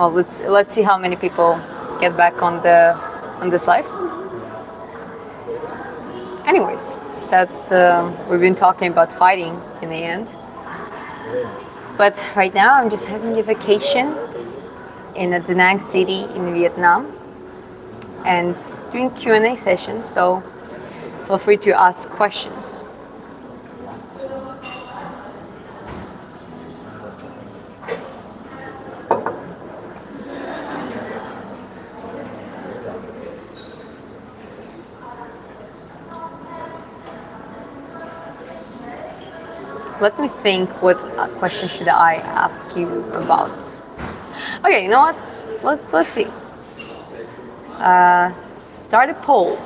Well, let's see how many people get back on this live. Anyways, that's we've been talking about fighting in the end. But right now, I'm just having a vacation in a Da Nang city in Vietnam and doing Q&A sessions. So feel free to ask questions. Let me think, what question should I ask you about? Okay, you know what? Let's see. Start a poll.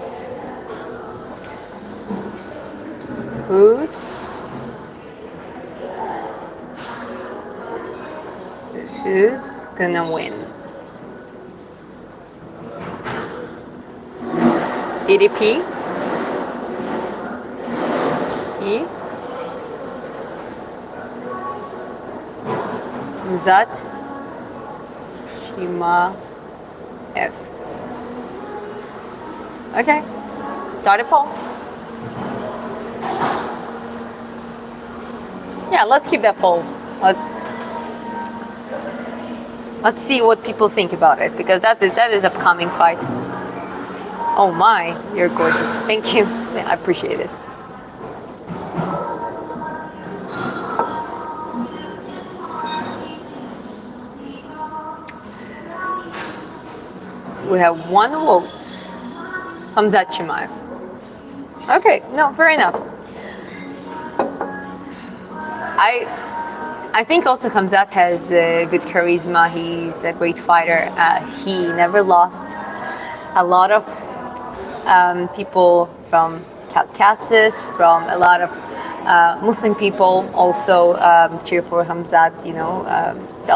Who's gonna win? DDP? E? Hamzat? Chimaev. Okay, start a poll. Yeah, let's keep that poll. Let's see what people think about it, because that is upcoming fight. Oh my, you're gorgeous. Thank you. I appreciate it. We have one vote. Hamzat Chimaev. Okay, no, fair enough. I think also Hamzat has good charisma. He's a great fighter. He never lost. A lot of people from Caucasus, from a lot of Muslim people also cheer for Hamzat, you know,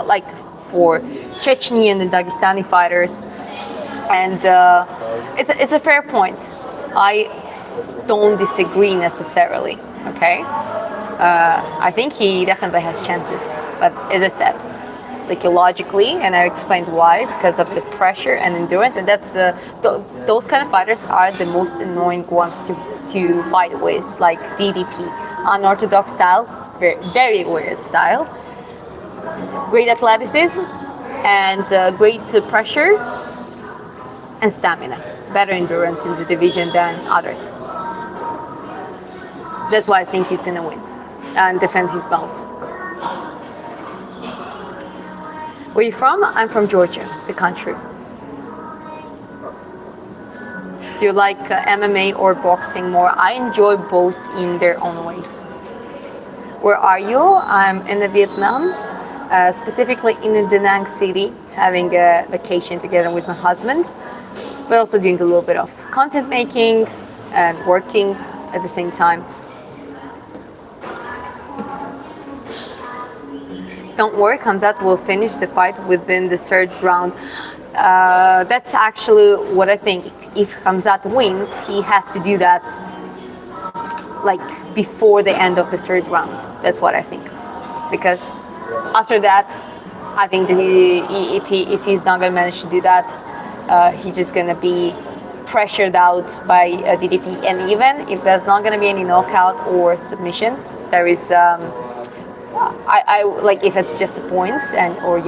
like for Chechnya and the Dagestani fighters. And it's a fair point. I don't disagree necessarily, okay? I think he definitely has chances, but as I said, like logically, and I explained why, because of the pressure and endurance, and that's those kind of fighters are the most annoying ones to fight with, like DDP, unorthodox style, very, very weird style, great athleticism, and great pressure and stamina, better endurance in the division than others. That's why I think he's gonna win and defend his belt. Where are you from? I'm from Georgia, the country. Do you like MMA or boxing more? I enjoy both in their own ways. Where are you? I'm in Vietnam, specifically in the Da Nang city, having a vacation together with my husband, but also doing a little bit of content making and working at the same time. Don't worry, Hamzat will finish the fight within the third round. That's actually what I think. If Hamzat wins, he has to do that like before the end of the third round. That's what I think. Because after that, I think that if he's not gonna manage to do that, he's just gonna be pressured out by DDP. And even if there's not gonna be any knockout or submission, there is. I like if it's just points and or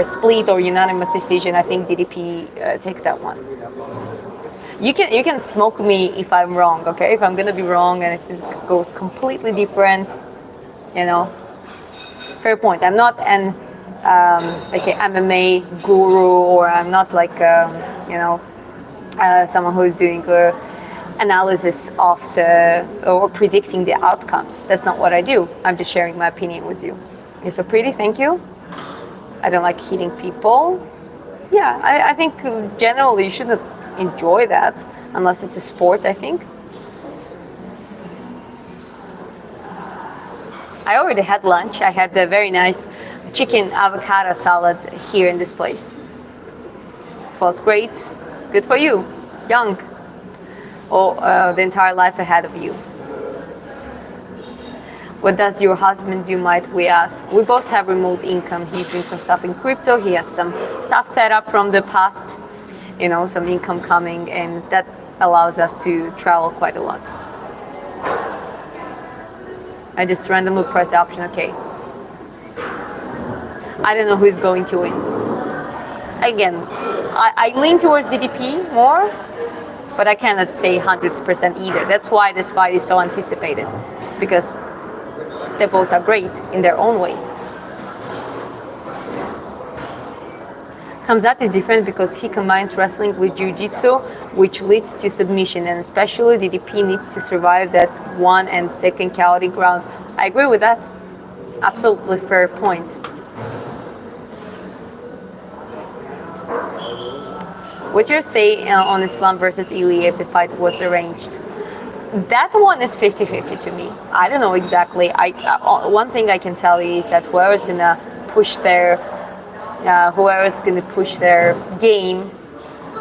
split or unanimous decision. I think DDP takes that one. You can smoke me if I'm wrong, okay? If I'm gonna be wrong and if it goes completely different, you know. Fair point. I'm not an like an MMA guru, or I'm not like someone who's doing analysis of or predicting the outcomes. That's not what I do. I'm just sharing my opinion with you. You're so pretty, thank you. I don't like hitting people. Yeah, I think generally you shouldn't enjoy that unless it's a sport, I think. I already had lunch. I had the very nice chicken avocado salad here in this place. It was great. Good for you. Young. The entire life ahead of you. What does your husband do, might we ask? We both have remote income. He's doing some stuff in crypto. He has some stuff set up from the past, some income coming, and that allows us to travel quite a lot. I just randomly press the option, okay. I don't know who's going to win. Again, I lean towards DDP more, but I cannot say 100% either. That's why this fight is so anticipated, because they both are great in their own ways. Khamzat is different because he combines wrestling with jiu-jitsu, which leads to submission, and especially DDP needs to survive that 1 and 2 chaotic rounds. I agree with that. Absolutely fair point. What's your say on Islam versus Ilya if the fight was arranged? That one is 50-50 to me. I don't know exactly. One thing I can tell you is that whoever's gonna push their game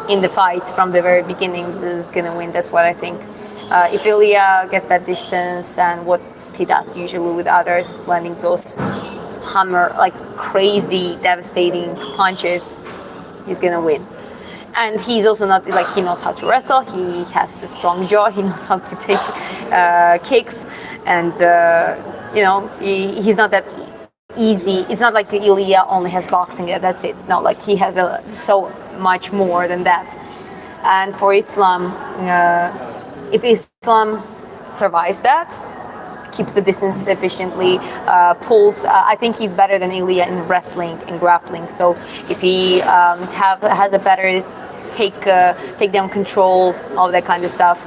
in the fight from the very beginning is gonna win. That's what I think. If Ilya gets that distance and what he does usually with others, landing those crazy, devastating punches, he's gonna win. And he's also not he knows how to wrestle. He has a strong jaw. He knows how to take kicks, and he's not that easy. It's not like Ilya only has boxing. That's it. No, he has so much more than that. And for Islam, if Islam survives that, keeps the distance efficiently, pulls. I think he's better than Ilya in wrestling and grappling. So if he has a better takedown control, all that kind of stuff,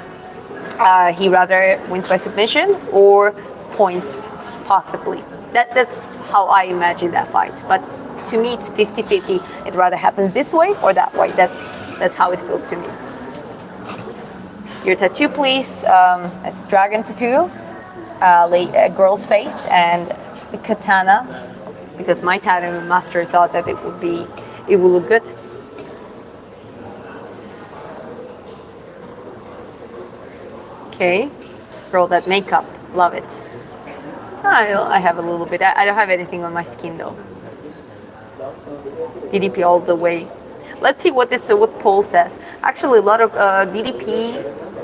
he rather wins by submission or points, possibly. That's how I imagine that fight. But to me, it's 50-50. It rather happens this way or that way. That's how it feels to me. Your tattoo, please. It's dragon tattoo. A girl's face and a katana, because my tattoo master thought that it will look good. Okay, girl, that makeup, love it. I have a little bit. I don't have anything on my skin though. DDP all the way. Let's see what poll says. Actually, a lot of DDP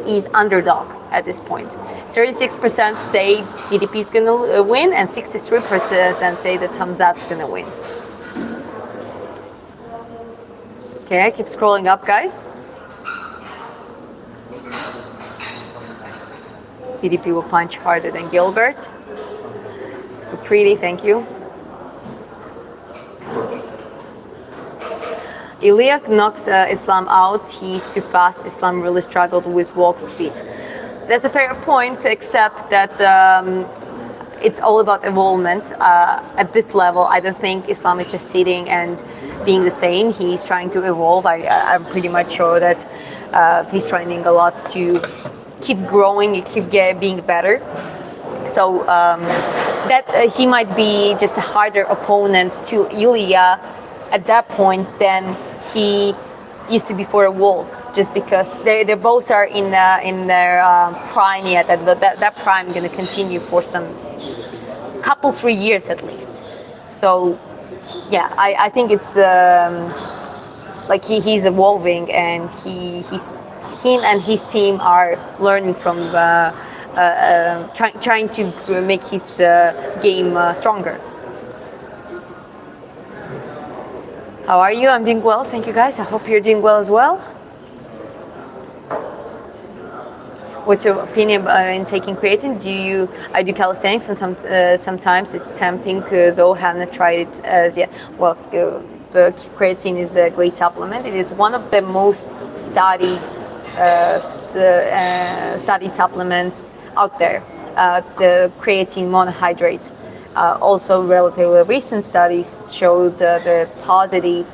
is underdog at this point. 36% say DDP is going to win, and 63% say that Khamzat's going to win. Okay, I keep scrolling up, guys. DDP will punch harder than Gilbert. Pretty, thank you. Ilya knocks Islam out. He's too fast. Islam really struggled with walk speed. That's a fair point, except that it's all about evolvement. At this level, I don't think Islam is just sitting and being the same. He's trying to evolve. I'm pretty much sure that he's training a lot to keep growing, keep being better. So that he might be just a harder opponent to Ilya at that point than he used to be for a walk, just because they both are in their prime yet. That prime is going to continue for some 3 years at least. So yeah, I think it's he's evolving, and him and his team are learning from trying to make his game stronger. How are you? I'm doing well, thank you guys. I hope you're doing well as well. What's your opinion in taking creatine? I do calisthenics, and sometimes it's tempting, though haven't tried it as yet. Well, the creatine is a great supplement. It is one of the most studied supplements out there. The creatine monohydrate. Also, relatively recent studies showed the positive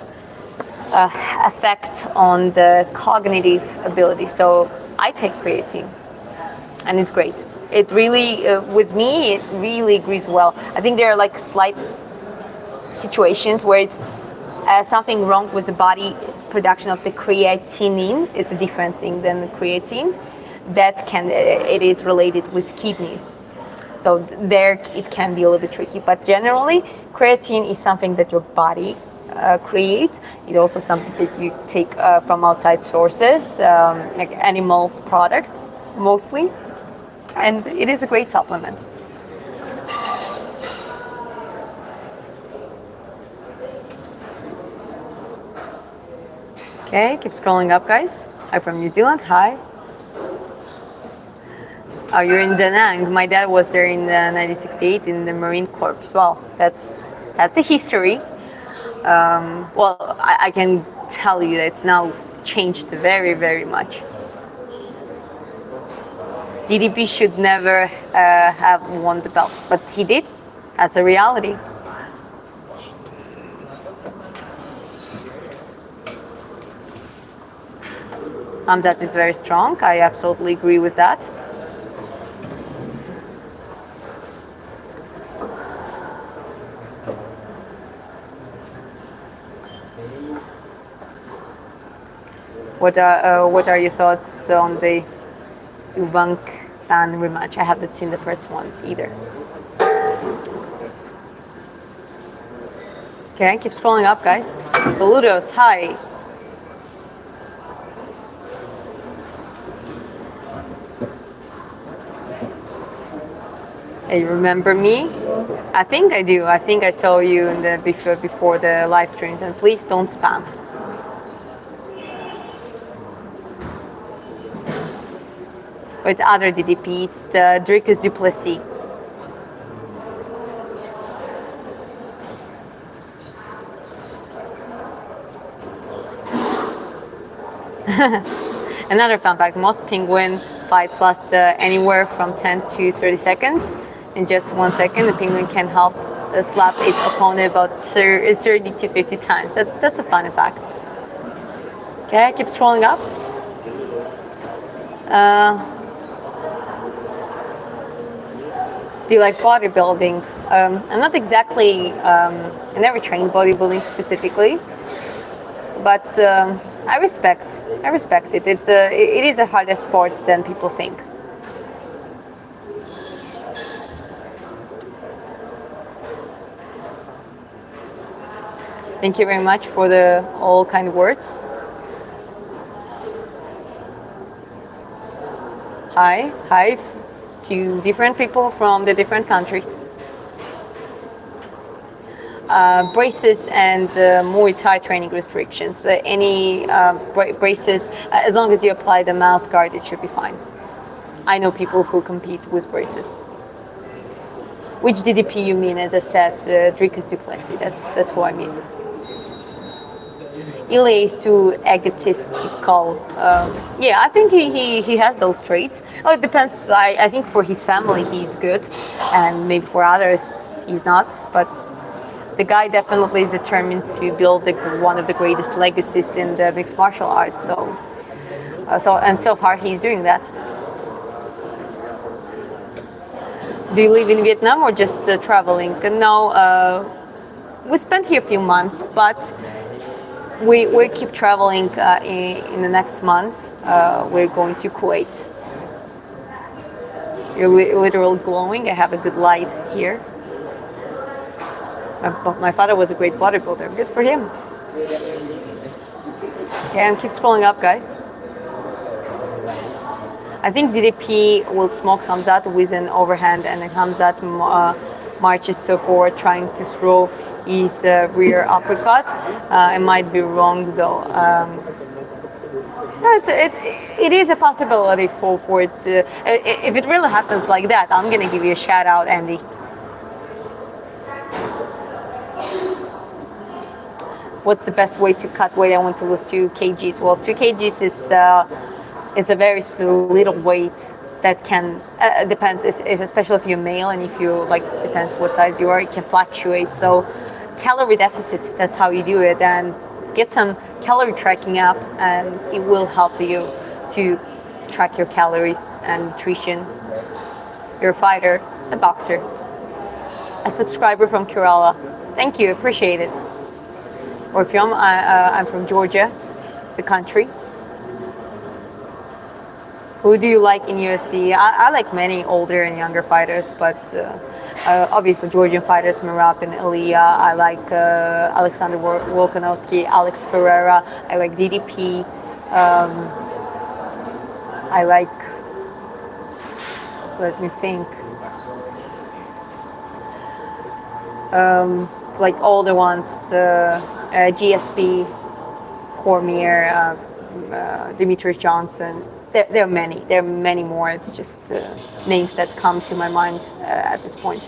effect on the cognitive ability. So I take creatine, and it's great. It really, with me, it really agrees well. I think there are slight situations where it's something wrong with the body production of the creatinine. It's a different thing than the creatine. It is related with kidneys. So there it can be a little bit tricky, but generally creatine is something that your body creates. It's also something that you take from outside sources, like animal products mostly, and it is a great supplement. Okay, keep scrolling up, guys. I'm from New Zealand. Hi. Oh, you're in Da Nang. My dad was there in 1968 in the Marine Corps. Well, that's a history. Well, I can tell you that it's now changed very, very much. DDP should never have won the belt, but he did. That's a reality. Hamzat is very strong. I absolutely agree with that. What are your thoughts on the Eubank and rematch? I haven't seen the first one either. Okay, keep scrolling up, guys. Saludos, hi. Hey, you remember me? I think I do. I think I saw you in the before the live streams, and please don't spam. Or it's other DDP. It's the Dricus Duplessis. Another fun fact: most penguin fights last anywhere from 10 to 30 seconds. In just 1 second, the penguin can help slap its opponent about 30 to 50 times. That's a fun fact. Okay, keep scrolling up. Do you like bodybuilding? I'm not exactly. I never trained bodybuilding specifically, but I respect it. It is a harder sport than people think. Thank you very much for the all kind words. Hi to different people from the different countries. Braces and Muay Thai training restrictions. Any braces, as long as you apply the mouse guard, it should be fine. I know people who compete with braces. Which DDP you mean? As I said, Dricus Duplessis. That's who I mean. Ilya is too egotistical. Yeah, I think he has those traits. Oh, it depends. I think for his family he's good, and maybe for others he's not. But the guy definitely is determined to build one of the greatest legacies in the mixed martial arts. So far he's doing that. Do you live in Vietnam or just traveling? No, we spent here a few months, but we keep traveling in the next months. We're going to Kuwait. You're literally glowing. I have a good light here. My father was a great bodybuilder. Good for him. Okay, and keep scrolling up, guys. I think DDP will smoke Hamzat with an overhand, and Hamzat marches so forward, trying to throw his rear uppercut. I might be wrong though. It is a possibility for it to, if it really happens like that, I'm gonna give you a shout out, Andy. What's the best way to cut weight? I want to lose 2 kgs. Well, 2 kgs is it's a very little weight that can depends if especially if you're male and if you depends what size you are, it can fluctuate. So calorie deficit, that's how you do it, and get some calorie tracking app, and it will help you to track your calories and nutrition. You're a fighter, a boxer, a subscriber from Kerala. Thank you, appreciate it. Or from I'm from Georgia, the country. Who do you like in UFC? I like many older and younger fighters, but obviously Georgian fighters, Murat and Ilya. I like Alexander Volkanovski, Alex Pereira. I like DDP. I like, let me think, like all the ones, GSP, Cormier, Demetrius Johnson. There are many. There are many more. It's just names that come to my mind at this point.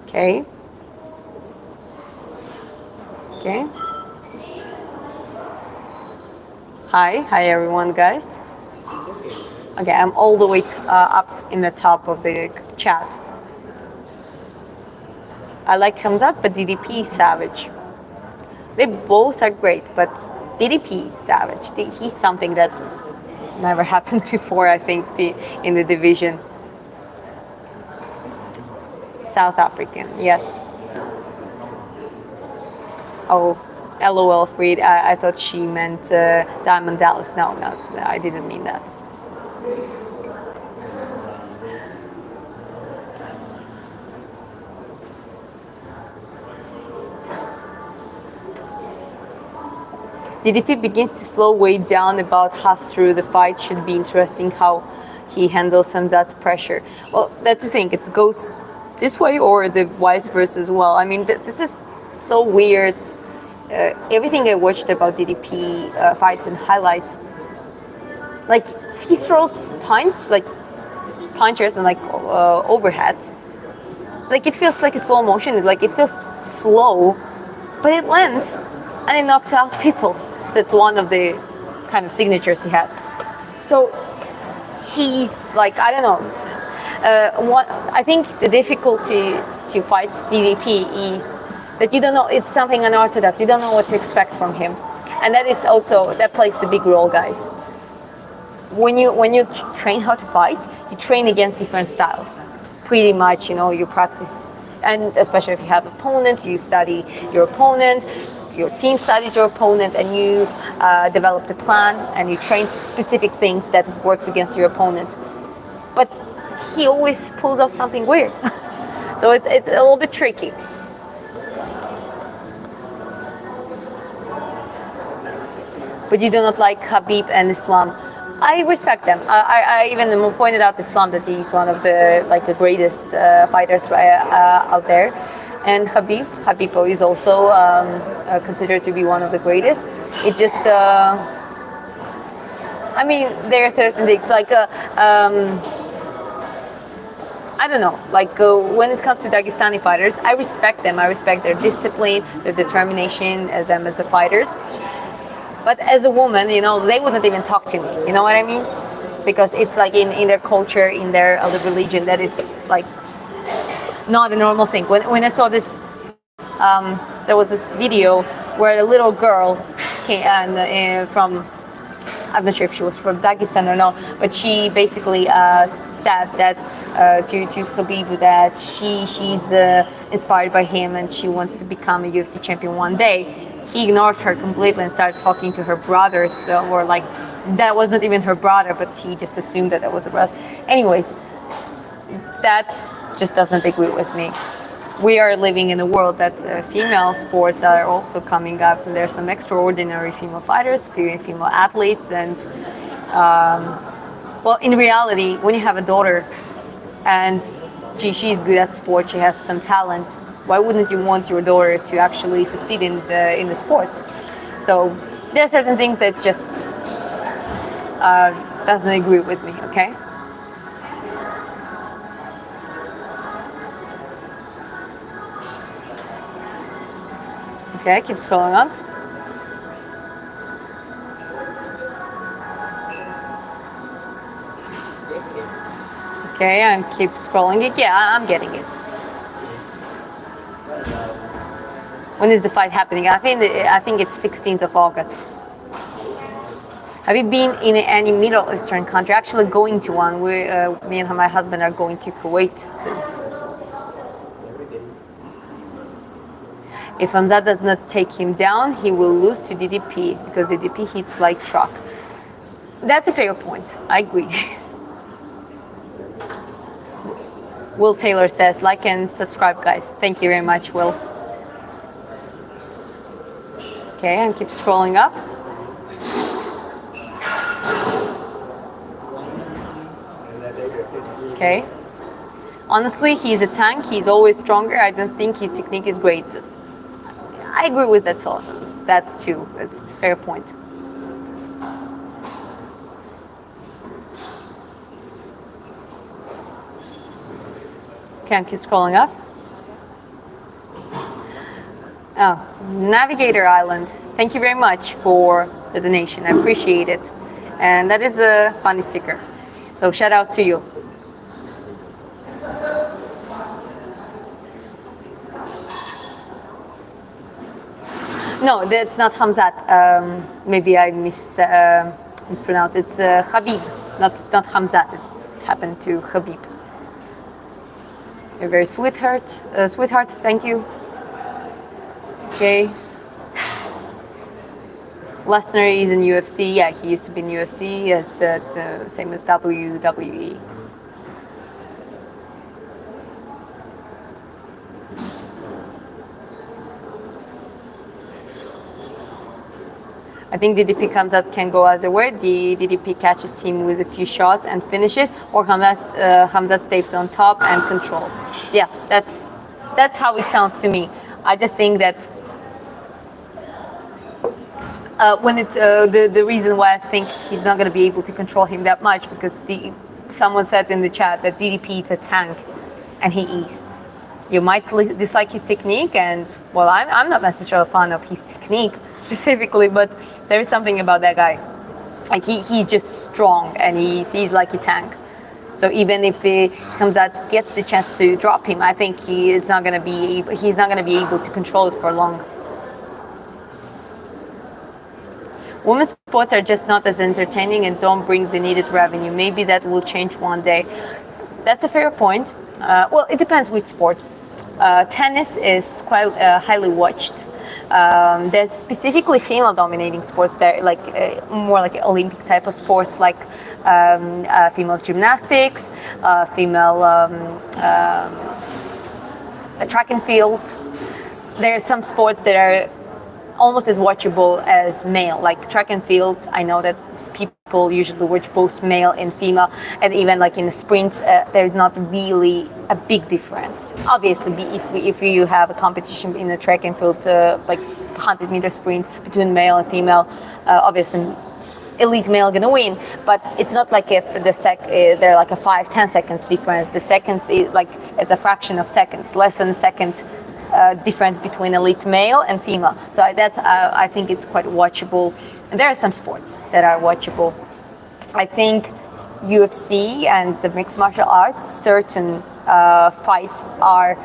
Okay. Okay. Hi everyone, guys. Okay, I'm all the way up in the top of the chat. I like Hamzat, but DDP is savage. They both are great, but DDP is savage. He's something that never happened before, I think, in the division. South African, yes. Oh, LOL, Freed. I thought she meant Diamond Dallas. No, I didn't mean that. DDP begins to slow way down about half through the fight. Should be interesting how he handles Hamzat's pressure. Well, that's the thing. It goes this way or the vice versa as well. I mean, this is so weird. Everything I watched about DDP fights and highlights, like he throws punches and like overheads. Like it feels like a slow motion. Like it feels slow, but it lands and it knocks out people. That's one of the kind of signatures he has. So he's like, I don't know. I think the difficulty to fight DDP is that you don't know, it's something unorthodox. You don't know what to expect from him. And that plays a big role, guys. When you train how to fight, you train against different styles. Pretty much, you practice, and especially if you have an opponent, you study your opponent, your team studies your opponent, and you develop the plan, and you train specific things that works against your opponent. But he always pulls off something weird. So it's a little bit tricky. But you do not like Khabib and Islam. I respect them. I even pointed out to Islam that he's one of the greatest fighters out there. And Khabib is also considered to be one of the greatest. It just, I mean, there are certain things like, I don't know, like when it comes to Dagestani fighters, I respect them. I respect their discipline, their determination as them as the fighters. But as a woman, they wouldn't even talk to me. You know what I mean? Because it's like in their culture, in their other religion, that is like not a normal thing. When I saw this, there was this video where a little girl came from, I'm not sure if she was from Dagestan or not, but she basically said that to Khabib that she's inspired by him and she wants to become a UFC champion one day. He ignored her completely and started talking to her brothers, or like that wasn't even her brother, but he just assumed that was a brother. Anyways, that just doesn't agree with me. We are living in a world that female sports are also coming up, and there's some extraordinary female fighters, female athletes, and well, in reality, when you have a daughter and she's good at sport, she has some talent, why wouldn't you want your daughter to actually succeed in the sports? So there are certain things that just doesn't agree with me, okay? Okay, keep scrolling up. Okay, I keep scrolling it. Yeah, I'm getting it. When is the fight happening? I think it's 16th of August. Have you been in any Middle Eastern country? Actually going to one. Me and my husband are going to Kuwait soon. If Hamzat does not take him down, he will lose to DDP because DDP hits like truck. That's a fair point. I agree. Will Taylor says, like and subscribe, guys. Thank you very much, Will. Okay, and keep scrolling up. Okay. Honestly, he's a tank. He's always stronger. I don't think his technique is great. I agree with that thought. That too. It's a fair point. Okay, I'm keep scrolling up. Oh, Navigator Island. Thank you very much for the donation. I appreciate it. And that is a funny sticker. So shout out to you. No, that's not Hamzat. Maybe I mispronounced. It's Habib, not Hamzat. It happened to Habib. You're very sweetheart. Sweetheart, thank you. Okay. Lesnar is in UFC. Yeah, he used to be in UFC, as same as WWE. I think DDP comes out can go as a word. The DDP catches him with a few shots and finishes, or Hamzat stays on top and controls. Yeah, that's how it sounds to me. I just think that when it's the reason why I think he's not going to be able to control him that much, because someone said in the chat that DDP is a tank, and he is. You might dislike his technique, and well, I'm not necessarily a fan of his technique specifically, but there is something about that guy. Like he's just strong, and he's like a tank. So even if he comes out, gets the chance to drop him, I think he's not going to be able to control it for long. Women's sports are just not as entertaining and don't bring the needed revenue. Maybe that will change one day. That's a fair point. Well, it depends which sport. Tennis is quite highly watched. There's specifically female-dominating sports there, like more like Olympic type of sports, like female gymnastics, female track and field. There are some sports that are almost as watchable as male, like track and field. I know that people usually watch both male and female, and even like in the sprints, there's not really a big difference. Obviously, if you have a competition in the track and field, like 100-meter sprint between male and female, obviously elite male gonna win. But it's not like if they're like a 5-10 seconds difference. The seconds is like it's a fraction of seconds, less than a second difference between elite male and female. So I think it's quite watchable. And there are some sports that are watchable. I think UFC and the mixed martial arts, certain fights are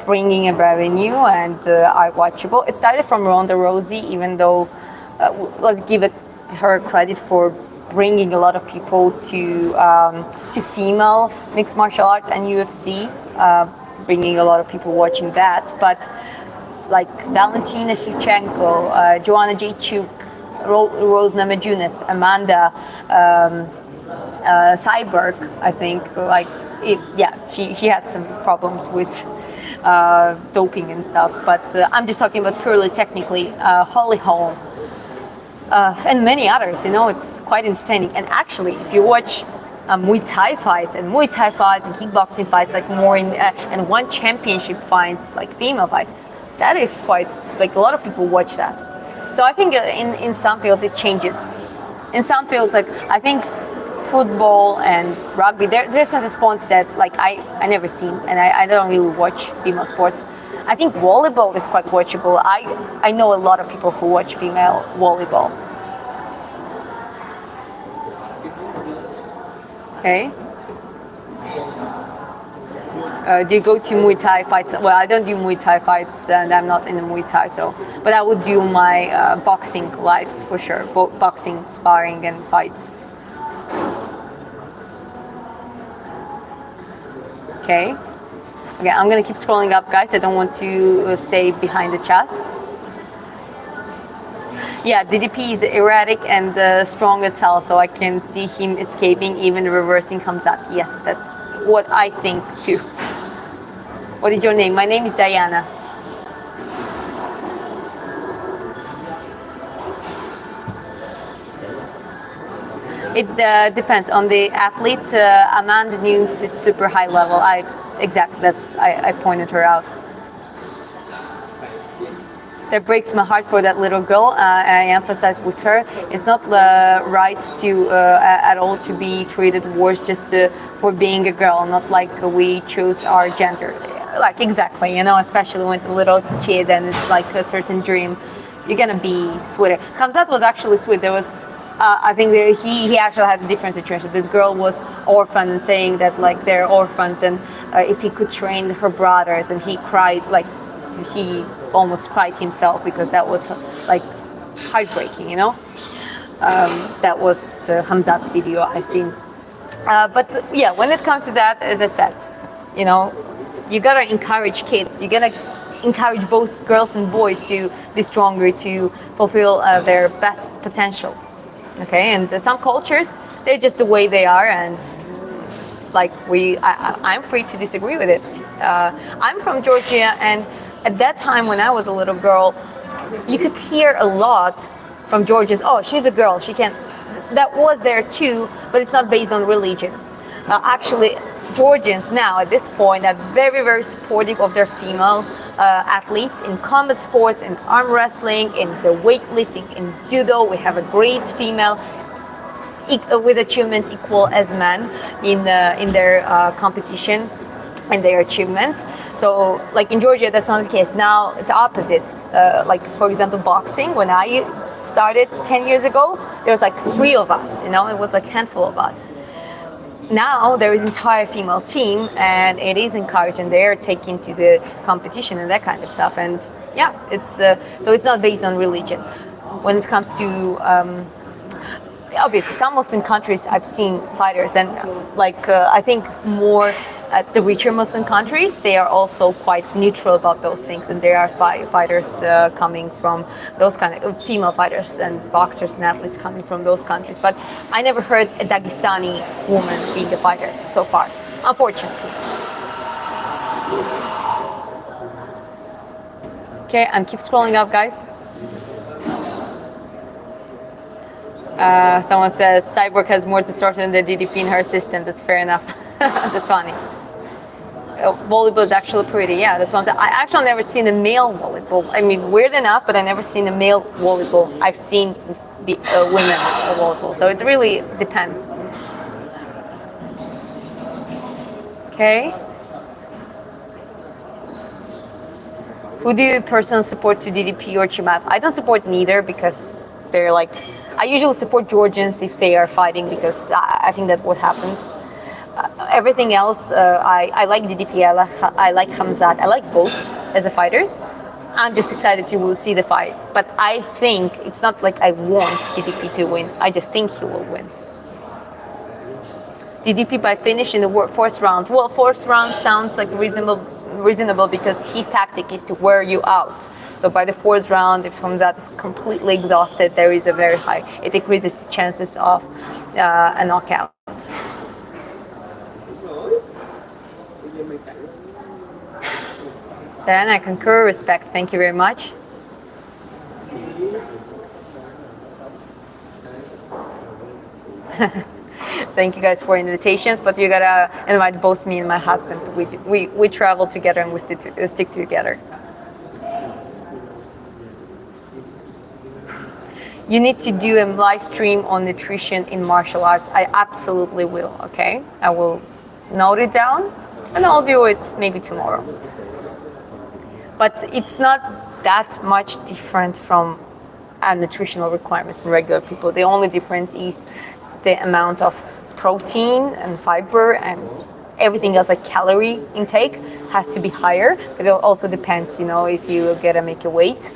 bringing in revenue and are watchable. It started from Ronda Rousey, even though let's give her credit for bringing a lot of people to female mixed martial arts and UFC, bringing a lot of people watching that. But like Valentina Shevchenko, Joanna Jędrzejczyk, Rose Namajunas, Amanda Cyborg, I think, she had some problems with doping and stuff, but I'm just talking about purely technically. Holly Holm and many others, it's quite entertaining. And actually, if you watch Muay Thai fights and kickboxing fights, like more and one championship fights, like female fights, that is quite, like, a lot of people watch that. So I think in some fields it changes. In some fields, like I think football and rugby, there's certain sports that like I never seen, and I don't really watch female sports. I think volleyball is quite watchable. I know a lot of people who watch female volleyball. Okay. Do you go to Muay Thai fights? Well, I don't do Muay Thai fights, and I'm not in the Muay Thai, but I would do my boxing lives for sure. Boxing, sparring, and fights. Okay. Okay, I'm gonna keep scrolling up, guys. I don't want to stay behind the chat. Yeah, DDP is erratic and strong as hell, so I can see him escaping, even reversing Hamzat. Yes, that's what I think too. What is your name? My name is Diana. It depends on the athlete. Amanda Nunes is super high level. I pointed her out. That breaks my heart for that little girl. I emphasize with her, it's not right to at all to be treated worse just for being a girl. Not like we choose our gender. Like exactly, especially when it's a little kid and it's like a certain dream. You're gonna be sweeter. Hamzat was actually sweet. There was. I think he actually had a different situation. This girl was orphaned and saying that like they're orphans, and if he could train her brothers, and he cried like he almost cried himself because that was like heartbreaking. That was the Hamzat's video I've seen. But yeah, when it comes to that, as I said, you gotta encourage kids. You gotta encourage both girls and boys to be stronger, to fulfill their best potential. Okay, and some cultures, they're just the way they are, and like I'm free to disagree with it. I'm from Georgia, and at that time when I was a little girl, you could hear a lot from Georgians, oh, she's a girl, she can't. That was there too, but it's not based on religion. Actually, Georgians now at this point are very, very supportive of their female athletes in combat sports, in arm wrestling, in the weightlifting, in judo. We have a great female with achievements equal as men in their competition and their achievements. So like in Georgia, that's not the case. Now it's opposite. Like for example, boxing, when I started 10 years ago, there was like 3 of us, it was like a handful of us. Now there is entire female team, and it is encouraged, and they're taken to the competition and that kind of stuff. And yeah, it's so it's not based on religion. When it comes to obviously some Muslim countries, I've seen fighters, and like I think more at the richer Muslim countries, they are also quite neutral about those things, and there are fighters coming from those kind of female fighters and boxers and athletes coming from those countries. But I never heard a Dagestani woman being a fighter so far, unfortunately. Okay, I'm keep scrolling up, guys. Someone says Cyborg has more distortion than DDP in her system. That's fair enough. That's funny. Volleyball is actually pretty. Yeah, that's what I'm saying. I actually never seen a male volleyball. I mean, weird enough, but I never seen a male volleyball. I've seen women volleyball, so it really depends. Okay. Who do you personally support to DDP or Chimaev? I don't support neither because they're like. I usually support Georgians if they are fighting because I think that's what happens. Everything else, I like DDP, I like Hamzat, I like both as a fighters. I'm just excited to see the fight. But I think it's not like I want DDP to win. I just think he will win. DDP by finish in the fourth round. Well, fourth round sounds like reasonable because his tactic is to wear you out. So by the fourth round, if Hamzat is completely exhausted, there is a very high. It decreases the chances of a knockout. Then I concur, respect. Thank you very much. Thank you guys for invitations, but you gotta invite both me and my husband. We travel together and we stick together. You need to do a live stream on nutrition in martial arts. I absolutely will, okay? I will note it down and I'll do it maybe tomorrow. But it's not that much different from nutritional requirements in regular people. The only difference is the amount of protein and fiber and everything else, like calorie intake, has to be higher. But it also depends, if you gotta make a weight,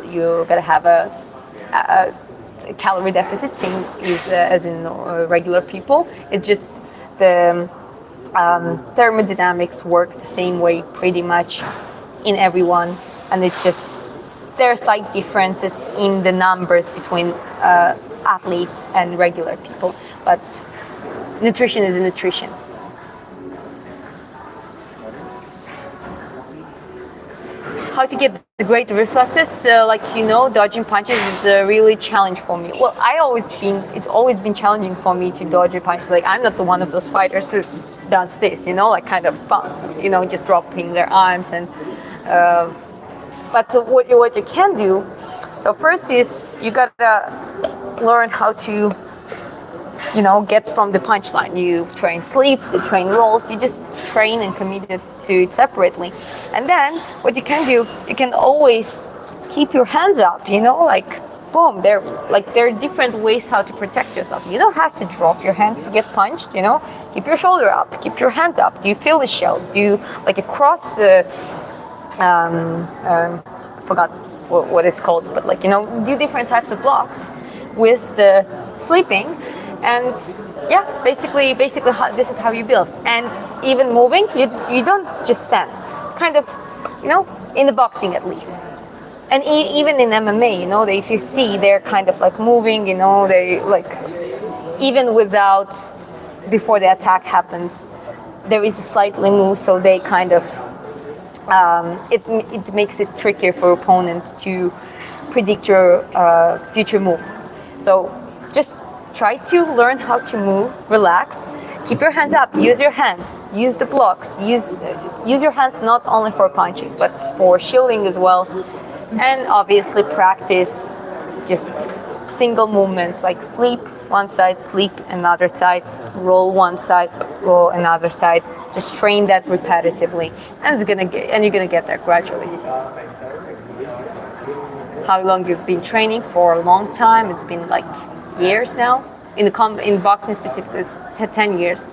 you gotta have a calorie deficit, same as in regular people. It just the thermodynamics work the same way pretty much in everyone, and it's just there are slight differences in the numbers between athletes and regular people, but nutrition is nutrition. How to get the great reflexes? Dodging punches is a really challenge for me. Well, it's always been challenging for me to dodge a punch. Like, I'm not the one of those fighters who does this, kind of, just dropping their arms and. But what you can do, so first is you gotta learn how to, get from the punchline. You train sleeps, you train rolls, you just train and commit to it separately. And then what you can do, you can always keep your hands up, boom, there are different ways how to protect yourself. You don't have to drop your hands to get punched, keep your shoulder up, keep your hands up. Do you feel the shell? Do you like a cross, I forgot what it's called, but do different types of blocks with the sleeping, and basically this is how you build. And even moving, you don't just stand, kind of, in the boxing at least, and even in MMA, if you see, they're kind of like moving, they even without, before the attack happens, there is a slightly move, so they kind of. It makes it trickier for opponents to predict your future move. So just try to learn how to move, relax, keep your hands up, use your hands, use the blocks, use your hands not only for punching, but for shielding as well. And obviously practice just single movements, like sleep one side, sleep another side, roll one side, roll another side. Just train that repetitively, and you're gonna get there gradually. How long you've been training? For a long time. It's been like years now. In boxing specifically, it's 10 years.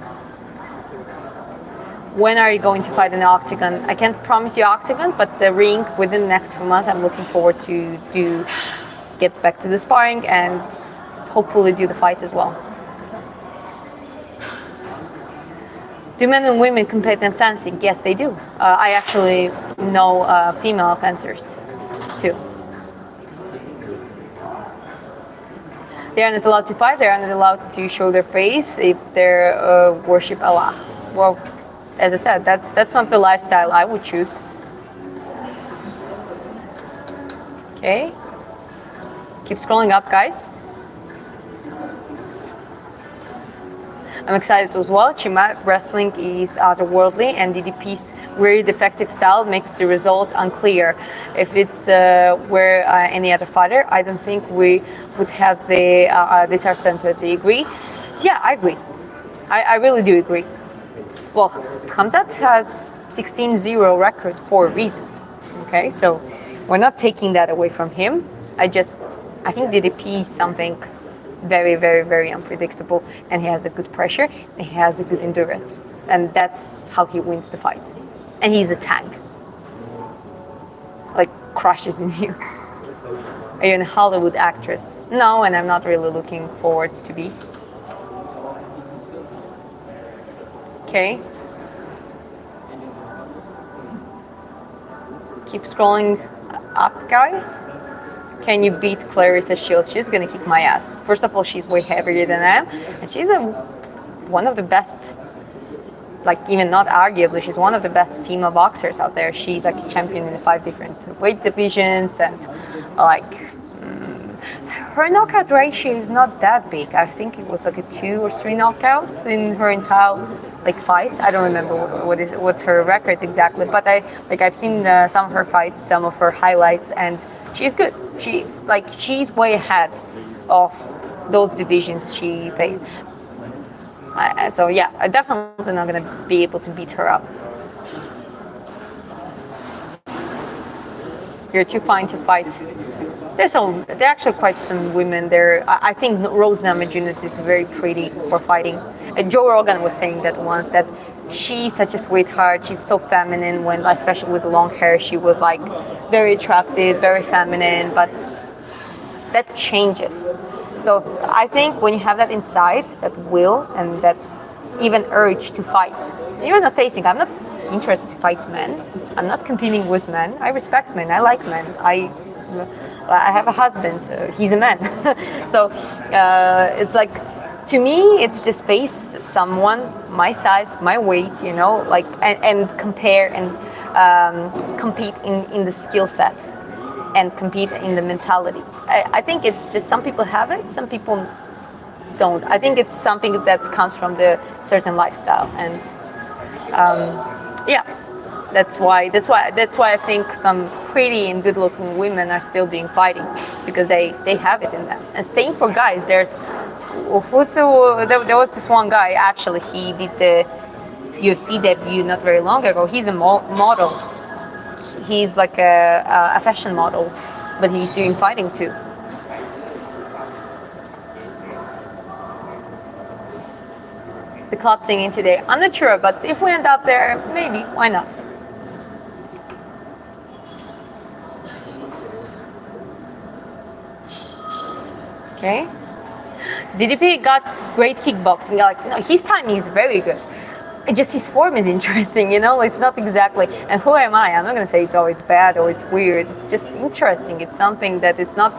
When are you going to fight in the octagon? I can't promise you octagon, but the ring within the next few months. I'm looking forward to get back to the sparring and hopefully do the fight as well. Do men and women compete in fencing? Yes, they do. I actually know female fencers too. They are not allowed to fight. They are not allowed to show their face if they worship Allah. Well, as I said, that's not the lifestyle I would choose. Okay. Keep scrolling up, guys. I'm excited as well. Chimaev wrestling is otherworldly, and DDP's very defective style makes the result unclear. If it's were any other fighter, I don't think we would have this arsenal. Do you agree? Yeah, I agree. I really do agree. Well, Khamzat has 16-0 record for a reason. Okay, so we're not taking that away from him. I think DDP is something very, very, very unpredictable, and he has a good pressure, and he has a good endurance, and that's how he wins the fights. And he's a tank, like crushes in you. Are you a Hollywood actress? No, and I'm not really looking forward to be. Okay. Keep scrolling up, guys. Can you beat Clarissa Shields? She's gonna kick my ass. First of all, she's way heavier than I am, and she's one of the best, like even not arguably, she's one of the best female boxers out there. She's like a champion in 5 different weight divisions, and her knockout ratio is not that big. I think it was like a 2 or 3 knockouts in her entire fights. I don't remember what's her record exactly, but I've seen some of her fights, some of her highlights, and she's good. She's way ahead of those divisions she faced. So yeah, I'm definitely not gonna be able to beat her up. You're too fine to fight. There are actually quite some women there. I think Rose Namajunas is very pretty for fighting. Joe Rogan was saying that once, that she's such a sweetheart. She's so feminine, especially with long hair, she was like very attractive, very feminine, but that changes. So I think when you have that inside, that will and that even urge to fight, you're not facing, I'm not interested to fight men. I'm not competing with men. I respect men. I like men. I have a husband. He's a man. So it's like, to me, it's just face someone my size, my weight, like, and compare and compete in the skill set and compete in the mentality. I think it's just some people have it, some people don't. I think it's something that comes from the certain lifestyle, and yeah, that's why I think some pretty and good-looking women are still doing fighting, because they have it in them. And same for guys. There was this one guy, actually, he did the UFC debut not very long ago. He's a model. He's like a fashion model, but he's doing fighting too. The club singing today, I'm not sure, but if we end up there, maybe, why not? Okay. DDP got great kickboxing. Like, his timing is very good. It just, his form is interesting, It's not exactly. And who am I? I'm not gonna say it's bad or it's weird. It's just interesting. It's something that is not.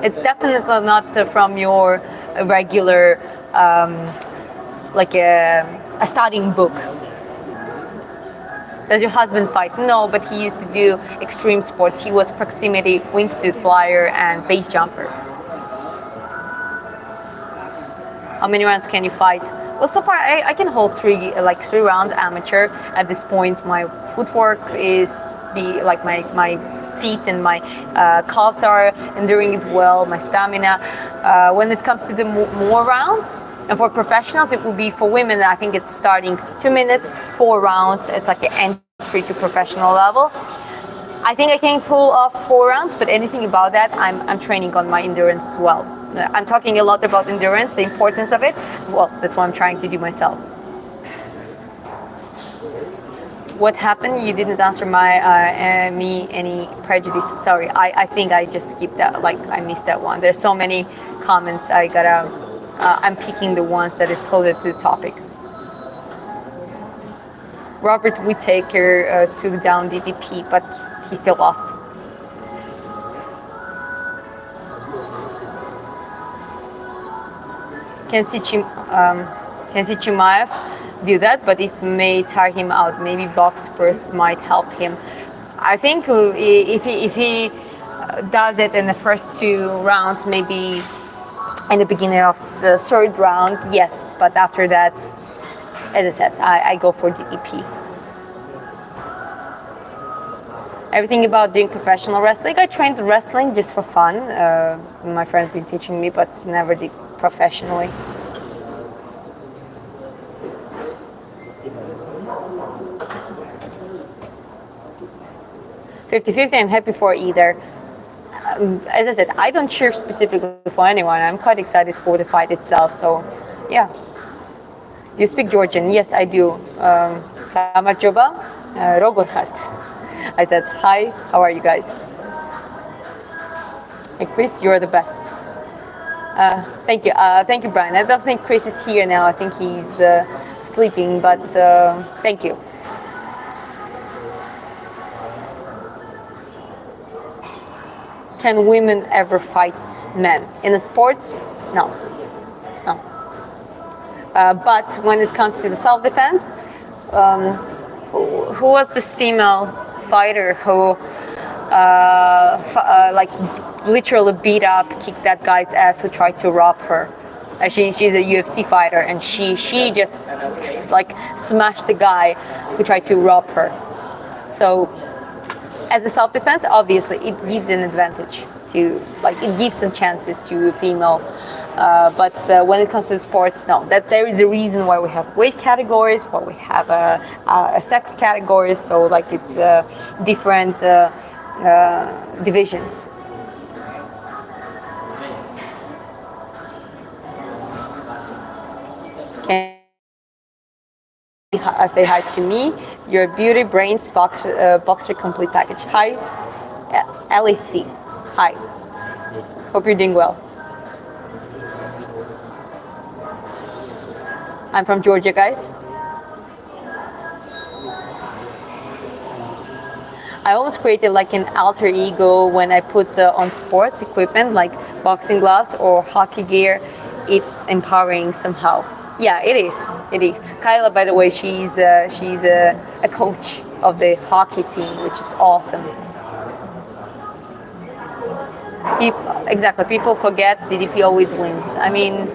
It's definitely not from your regular, like a starting book. Does your husband fight? No, but he used to do extreme sports. He was proximity wingsuit flyer and base jumper. How many rounds can you fight? Well, so far I can hold three rounds amateur. At this point, my footwork is my feet and my calves are enduring it well. My stamina. When it comes to the more rounds, and for professionals, it will be, for women, I think it's starting 2 minutes, 4 rounds. It's like an entry to professional level. I think I can pull off 4 rounds, but anything about that, I'm training on my endurance as well. I'm talking a lot about endurance, the importance of it. Well, that's what I'm trying to do myself. What happened? You didn't answer me any prejudice. Sorry, I think I just skipped that. Like, I missed that one. There's so many comments. I'm picking the ones that is closer to the topic. Robert Whittaker took down DDP, but he still lost. Can see Chimaev do that, but it may tire him out. Maybe box first might help him. I think if he does it in the first 2 rounds, maybe in the beginning of the 3rd round, yes. But after that, as I said, I go for DDP. Everything about doing professional wrestling. I trained wrestling just for fun. My friends been teaching me, but never did professionally. $50-50, I'm happy for either. As I said, I don't cheer specifically for anyone. I'm quite excited for the fight itself. So, yeah. Do you speak Georgian? Yes, I do. I said, hi, how are you guys? Hey, Chris, you're the best. Thank you. Thank you, Brian. I don't think Chris is here now. I think he's sleeping, but thank you. Can women ever fight men? In the sports? No. No. But when it comes to the self-defense, who was this female fighter who literally beat up, kicked that guy's ass who tried to rob her? She's a UFC fighter, and she just smashed the guy who tried to rob her. So as a self-defense, obviously it gives an advantage to, it gives some chances to female. But when it comes to sports, no. That there is a reason why we have weight categories, why we have a sex categories. So it's different divisions. Can say hi to me? You're a beauty, brains, boxer complete package. Hi, LAC. Hi. Hope you're doing well. I'm from Georgia, guys. I always created like an alter ego when I put on sports equipment like boxing gloves or hockey gear. It's empowering somehow. Yeah, it is. It is. Kyla, by the way, she's a coach of the hockey team, which is awesome. Exactly. People forget DDP always wins. I mean,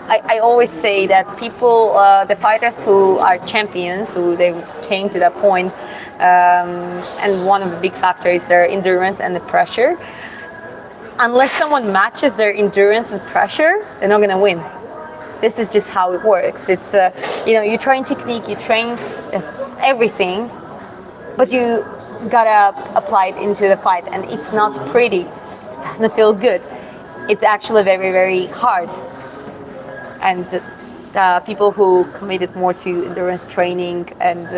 I always say that people, the fighters who are champions, who they came to that point, and one of the big factors is their endurance and the pressure. Unless someone matches their endurance and pressure, they're not going to win. This is just how it works. It's you train technique, you train everything, but you gotta apply it into the fight, and it's not pretty. It doesn't feel good. It's actually very, very hard. And people who committed more to endurance training and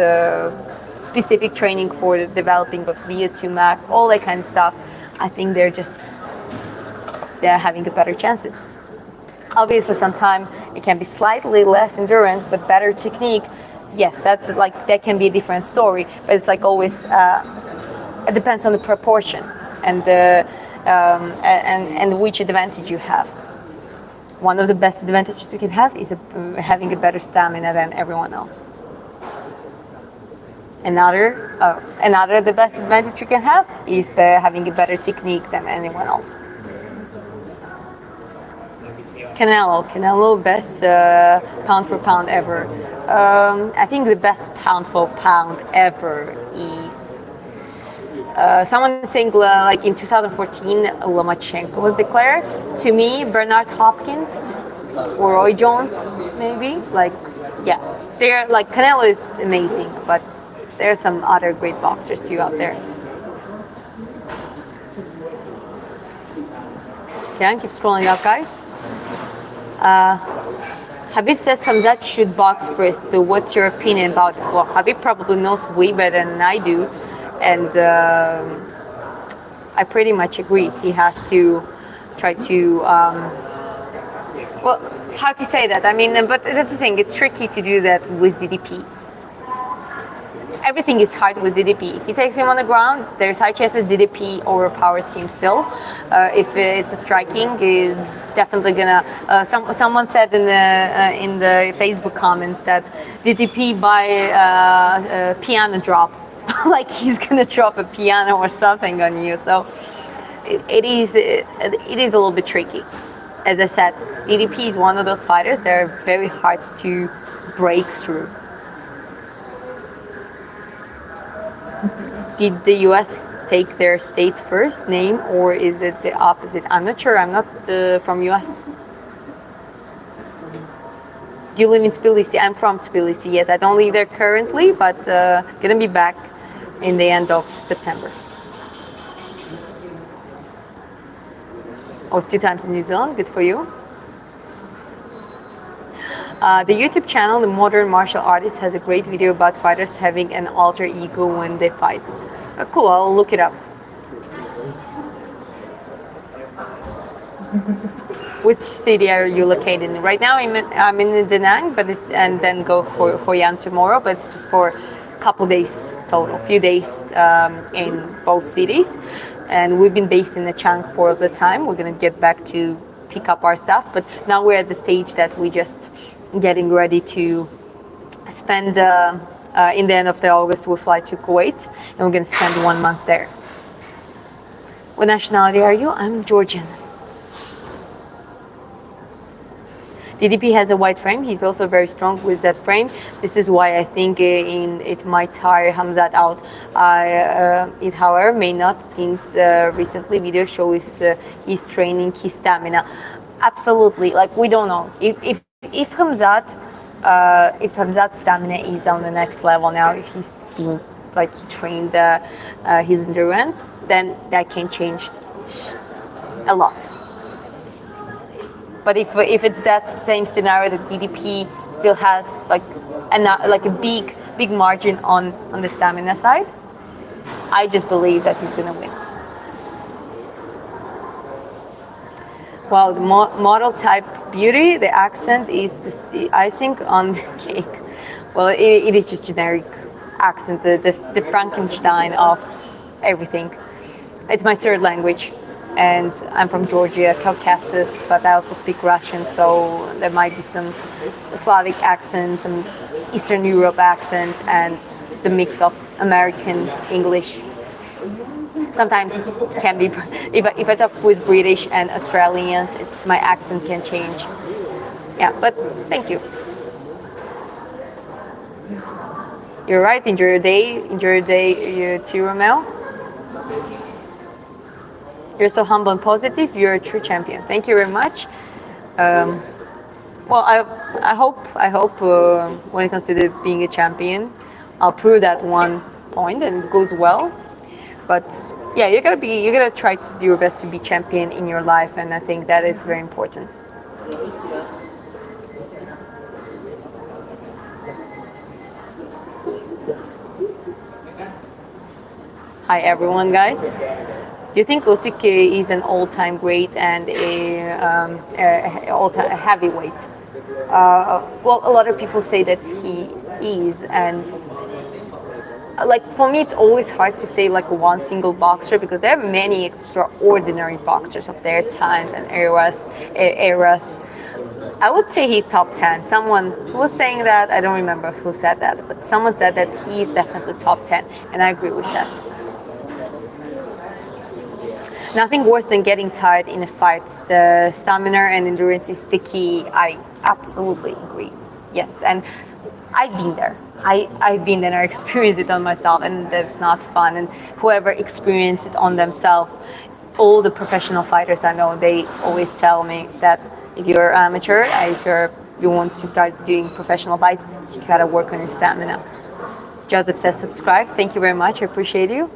specific training for the developing of VO2 max, all that kind of stuff, I think they're having better chances. Obviously, sometimes it can be slightly less endurance, but better technique. Yes, that can be a different story, but it's like always, it depends on the proportion and which advantage you have. One of the best advantages you can have is having a better stamina than everyone else. Another the best advantage you can have is having a better technique than anyone else. Canelo, best pound for pound ever. I think the best pound for pound ever is someone saying like in 2014 Lomachenko was declared. To me, Bernard Hopkins or Roy Jones, maybe. Like, yeah, they're like Canelo is amazing, but there are some other great boxers too out there. Okay, keep scrolling up, guys. Habib says Hamzat should box first. So what's your opinion about it? Well, Habib probably knows way better than I do, and I pretty much agree. He has to try to, well, how to say that? I mean, but that's the thing. It's tricky to do that with DDP. Everything is hard with DDP. If he takes him on the ground, there's high chances DDP overpowers him still. If it's a striking, it's definitely gonna. Someone said in the Facebook comments that DDP by a piano drop, like he's gonna drop a piano or something on you. So it is a little bit tricky. As I said, DDP is one of those fighters that are very hard to break through. Did the US take their state first name, or is it the opposite? I'm not sure. I'm not from US. Do you live in Tbilisi? I'm from Tbilisi. Yes, I don't live there currently, but gonna be back in the end of September. I was 2 times in New Zealand. Good for you. The YouTube channel, The Modern Martial Artist, has a great video about fighters having an alter ego when they fight. Cool, I'll look it up. Which city are you located in? Right now I'm in Da Nang, and then go for Hoi An tomorrow, but it's just for a couple days total, few days in both cities. And we've been based in the Chang for the time. We're gonna get back to pick up our stuff, but now we're at the stage that we just getting ready to spend in the end of August we fly to Kuwait, and we're going to spend 1 month there. What nationality are you? I'm Georgian. DDP has a wide frame. He's also very strong with that frame. This is why I think it might tire Hamzat out. It, however, may not, since recently video shows he's training his stamina. Absolutely, like we don't know if Hamzat's stamina is on the next level now. If he's being like trained his endurance, then that can change a lot. But if it's that same scenario that DDP still has like a big margin on the stamina side, I just believe that he's gonna win. Wow, the model type beauty, the accent is the icing on the cake. Well, it is just generic accent, the Frankenstein of everything. It's my third language, and I'm from Georgia, Caucasus, but I also speak Russian, so there might be some Slavic accent, some Eastern Europe accent, and the mix of American English. Sometimes it can be, if I talk with British and Australians, my accent can change. Yeah, but thank you. You're right, enjoy your day. Enjoy your day, you too, Romeo. You're so humble and positive. You're a true champion. Thank you very much. Well, I hope when it comes to being a champion, I'll prove that one point and it goes well. But yeah, you gotta try to do your best to be champion in your life, and I think that is very important. Hi everyone, guys. Do you think Usyk is an all-time great and a heavyweight? Well, a lot of people say that he is, and like for me, it's always hard to say like one single boxer because there are many extraordinary boxers of their times and eras. I would say he's top 10. Someone was saying that, I don't remember who said that, but someone said that he's definitely top 10, and I agree with that. Nothing worse than getting tired in a fight. The stamina and endurance is the key. I absolutely agree. Yes, and I've been there. I've been there, I experienced it on myself, and that's not fun. And whoever experienced it on themselves, all the professional fighters I know, they always tell me that if you're amateur, if you want to start doing professional fights, you gotta work on your stamina. Joseph says subscribe. Thank you very much. I appreciate you.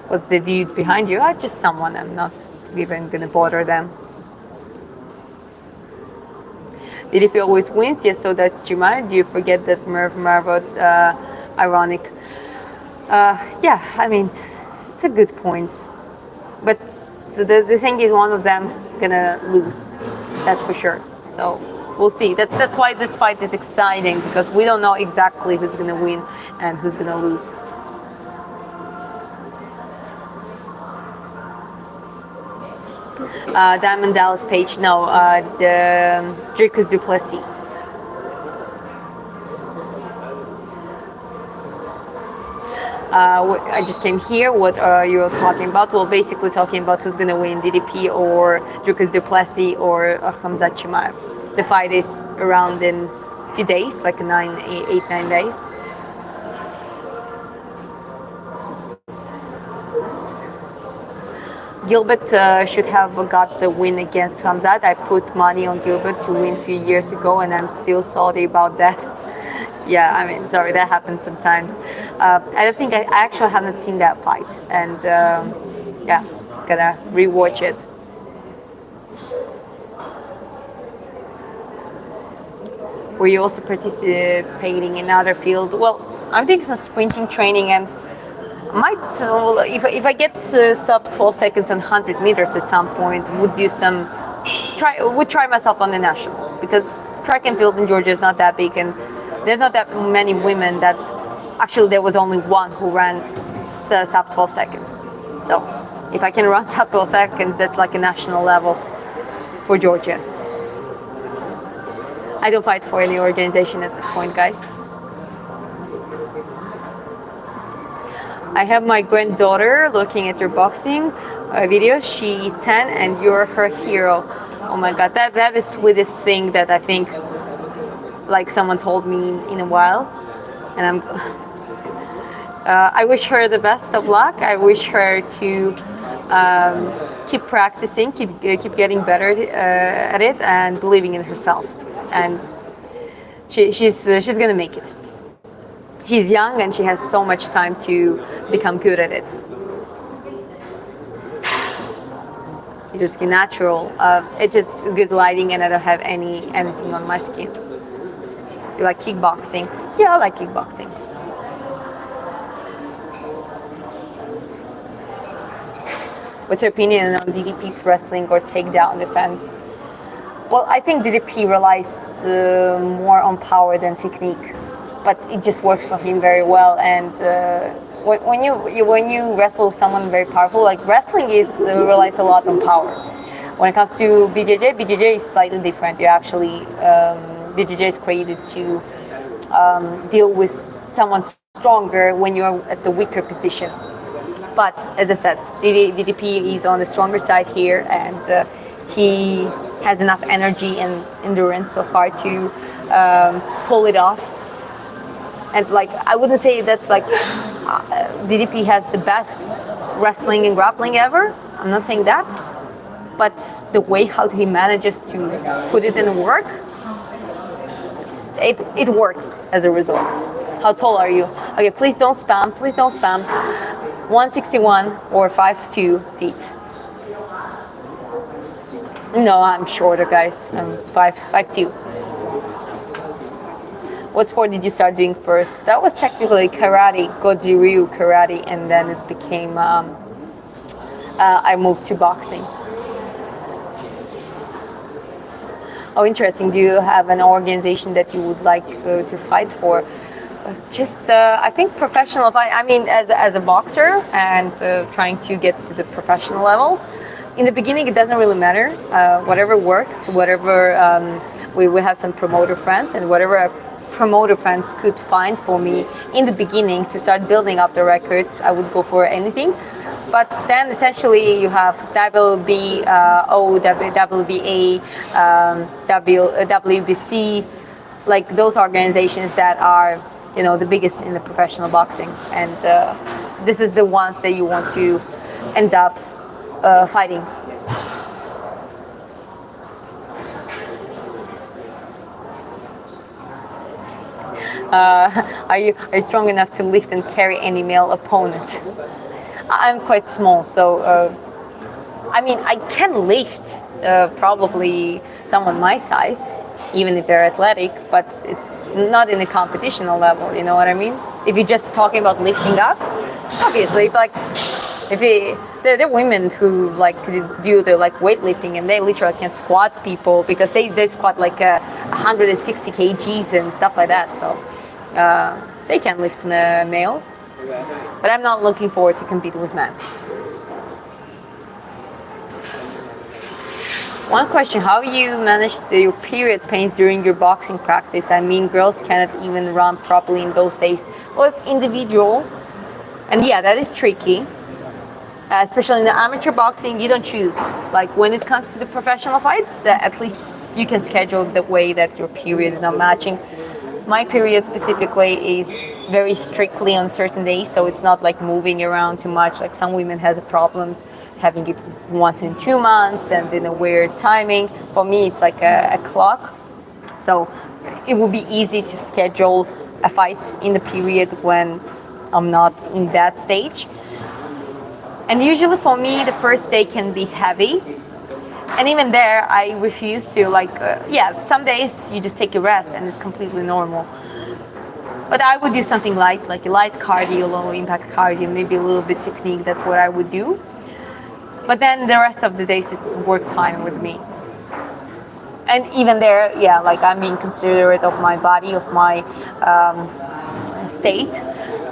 What's the dude behind you? Just someone. I'm not even gonna bother them. DDP always wins. Yes, so that's Chimaev. Do you forget that Marvot ironic? Yeah, I mean, it's a good point. But the thing is, one of them gonna lose. That's for sure. So we'll see. That's why this fight is exciting, because we don't know exactly who's gonna win and who's gonna lose. Diamond Dallas page. No, the Dricus Duplessis. I just came here. What are you talking about? Well, basically talking about who's going to win, DDP or Dricus Duplessis or Khamzat Chimaev. The fight is around in a few days, like 9 days. Gilbert should have got the win against Khamzat. I put money on Gilbert to win a few years ago, and I'm still salty about that. Yeah, I mean, sorry, that happens sometimes. I don't think I actually haven't seen that fight, and yeah, gonna rewatch it. Were you also participating in other field? Well, I'm doing some sprinting training, and might if I get sub 12 seconds on 100 meters at some point, would try myself on the nationals, because track and field in Georgia is not that big, and there's not that many women that actually there was only one who ran sub 12 seconds. So if I can run sub 12 seconds, that's like a national level for Georgia. I don't fight for any organization at this point, guys. I have my granddaughter looking at your boxing videos. She's 10 and you're her hero. Oh my god, that is the sweetest thing that I think like someone told me in a while. And I wish her the best of luck. I wish her to keep practicing, keep getting better at it, and believing in herself. And she's gonna make it. She's young and she has so much time to become good at it. It's just natural. It's just good lighting, and I don't have anything on my skin. You like kickboxing? Yeah, I like kickboxing. What's your opinion on DDP's wrestling or takedown defense? Well, I think DDP relies more on power than technique, but it just works for him very well, and when you wrestle with someone very powerful, like wrestling is relies a lot on power. When it comes to BJJ is slightly different. You actually BJJ is created to deal with someone stronger when you're at the weaker position. But as I said, DDP is on the stronger side here, and he has enough energy and endurance so far to pull it off. And like, I wouldn't say that's like DDP has the best wrestling and grappling ever. I'm not saying that, but the way how he manages to put it in work, it works as a result. How tall are you? Okay, please don't spam. Please don't spam. 161 or 5'2" feet. No, I'm shorter, guys. I'm 5'2". What sport did you start doing first? That was technically karate, Goju-ryu karate, and then it became, I moved to boxing. Oh, interesting. Do you have an organization that you would like to fight for? Just, I think professional fight. I mean, as a boxer and trying to get to the professional level, in the beginning it doesn't really matter. Whatever works, whatever, we have some promoter friends, and whatever promoter friends could find for me in the beginning to start building up the record, I would go for anything. But then essentially you have WBO, WBA, WBC, like those organizations that are, you know, the biggest in the professional boxing, and this is the ones that you want to end up fighting. Are you strong enough to lift and carry any male opponent? I'm quite small, so I mean, I can lift probably someone my size, even if they're athletic, but it's not in a competitional level, you know what I mean? If you're just talking about lifting up, obviously, there are women who like do the like weightlifting, and they literally can squat people because they squat like 160 kgs and stuff like that, so they can lift a male. But I'm not looking forward to compete with men. One question, how you manage your period pains during your boxing practice? I mean, girls cannot even run properly in those days. Well, it's individual. And yeah, that is tricky. Especially in the amateur boxing, you don't choose. Like when it comes to the professional fights, at least you can schedule the way that your period is not matching. My period specifically is very strictly on certain days, so it's not like moving around too much. Like some women has problems having it once in 2 months and in a weird timing. For me, it's like a clock. So it would be easy to schedule a fight in the period when I'm not in that stage. And usually for me, the first day can be heavy. And even there, I refuse to, like, some days you just take a rest and it's completely normal. But I would do something light, like a light cardio, low impact cardio, maybe a little bit technique, that's what I would do. But then the rest of the days it works fine with me. And even there, like I'm being considerate of my body, of my state.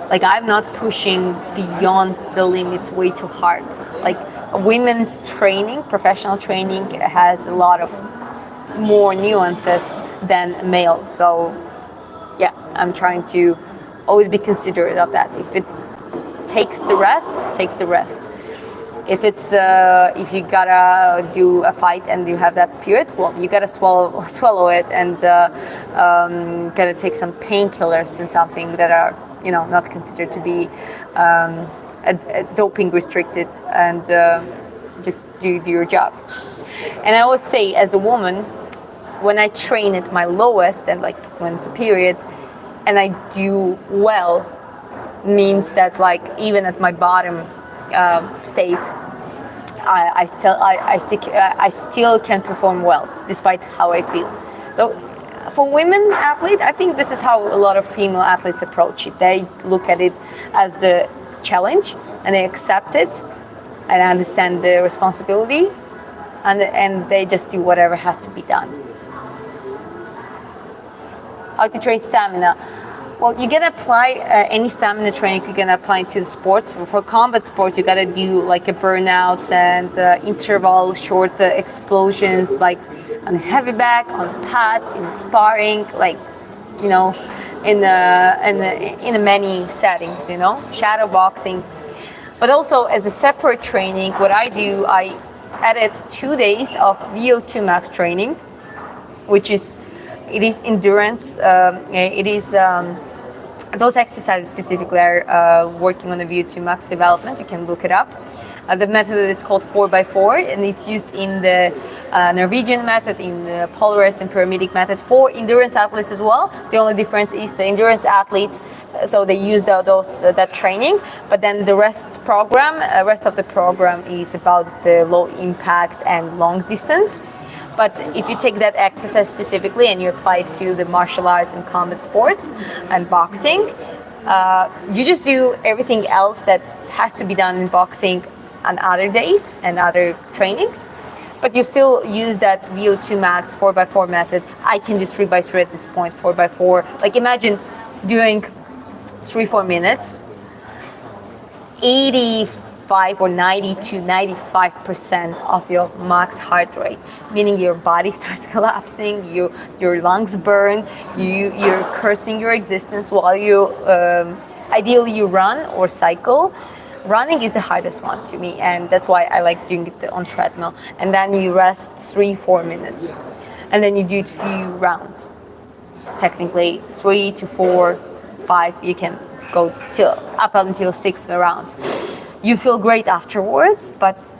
Like I'm not pushing beyond the limits way too hard. Like women's training, professional training has a lot of more nuances than male. So yeah, I'm trying to always be considerate of that. If it takes the rest, takes the rest. If it's if you gotta do a fight and you have that period, well, you gotta swallow it and gotta take some painkillers and something that are, you know, not considered to be doping restricted, and just do your job. And I always say, as a woman, when I train at my lowest and like when it's a period, and I do well, means that like even at my bottom state, I still can perform well despite how I feel. So for women athletes, I think this is how a lot of female athletes approach it. They look at it as the challenge and they accept it and understand the responsibility, and they just do whatever has to be done. How to train stamina? Well, you can apply any stamina training. You can apply to the sports. For combat sports, you gotta do like a burnouts and interval short explosions, like on heavy back, on pads, in sparring, like you know, in many settings. Shadow boxing. But also as a separate training, what I do, I added 2 days of VO2 max training, which is endurance. It is those exercises specifically are working on the VO2 max development. You can look it up. The method is called 4x4, and it's used in the Norwegian method, in the polarized and pyramidic method for endurance athletes as well. The only difference is the endurance athletes, so they use that training, but then the rest of the program is about the low impact and long distance. But if you take that exercise specifically and you apply it to the martial arts and combat sports and boxing, you just do everything else that has to be done in boxing on other days and other trainings. But you still use that VO2 max 4x4 method. I can do 3x3 at this point, 4x4. Like imagine doing 3-4 minutes, 85 or 90 to 95% of your max heart rate, meaning your body starts collapsing, your lungs burn, you're cursing your existence while you ideally you run or cycle. Running is the hardest one to me, and that's why I like doing it on treadmill. And then you rest 3-4 minutes, and then you do it few rounds. Technically 3 to 4, 5. You can go up until 6 rounds. You feel great afterwards, but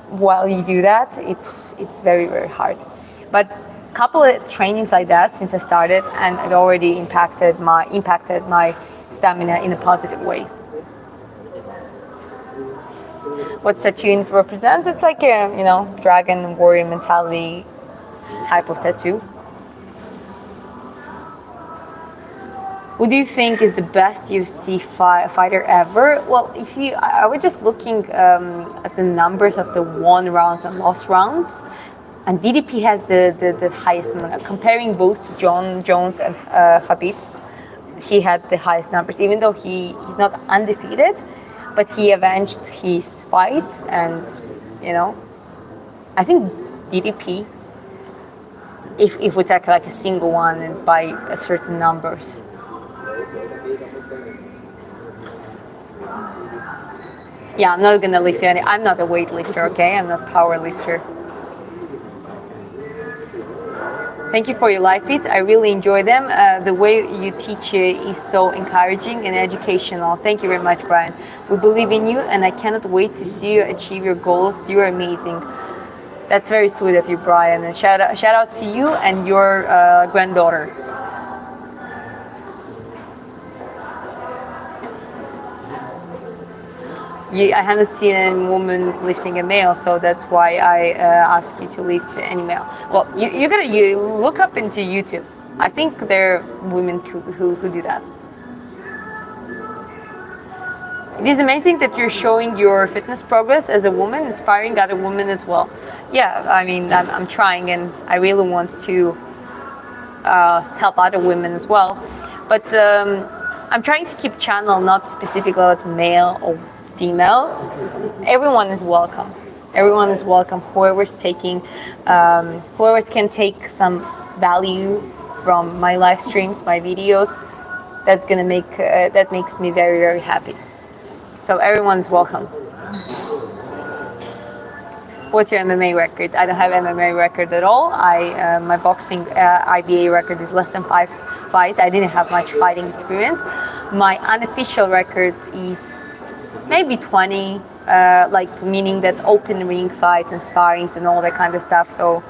while you do that, it's very, very hard. But a couple of trainings like that since I started, and it already impacted my stamina in a positive way. What tattoo represents? It's like a dragon warrior mentality type of tattoo. Who do you think is the best UFC fighter ever? Well, I was just looking at the numbers of the won rounds and lost rounds, and DDP has the highest number. Comparing both to John Jones and Khabib, he had the highest numbers, even though he's not undefeated, but he avenged his fights, and I think DDP, if we take like a single one and by a certain numbers. Yeah, I'm not gonna lift any. I'm not a weightlifter, okay? I'm not a power lifter. Thank you for your live feeds. I really enjoy them. The way you teach is so encouraging and educational. Thank you very much, Brian. We believe in you, and I cannot wait to see you achieve your goals. You're amazing. That's very sweet of you, Brian. And shout out to you and your granddaughter. I haven't seen any woman lifting a male, so that's why I asked you to lift any male. Well, you look up into YouTube. I think there are women who do that. It is amazing that you're showing your fitness progress as a woman, inspiring other women as well. Yeah, I mean, I'm trying, and I really want to help other women as well. But I'm trying to keep channel not specifically about male or female. Everyone is welcome. Everyone is welcome. Whoever's can take some value from my live streams, my videos, that makes me very, very happy. So everyone's welcome. What's your MMA record? I don't have MMA record at all. My boxing IBA record is less than 5 fights. I didn't have much fighting experience. My unofficial record is maybe 20, meaning that open ring fights and sparrings and all that kind of stuff. So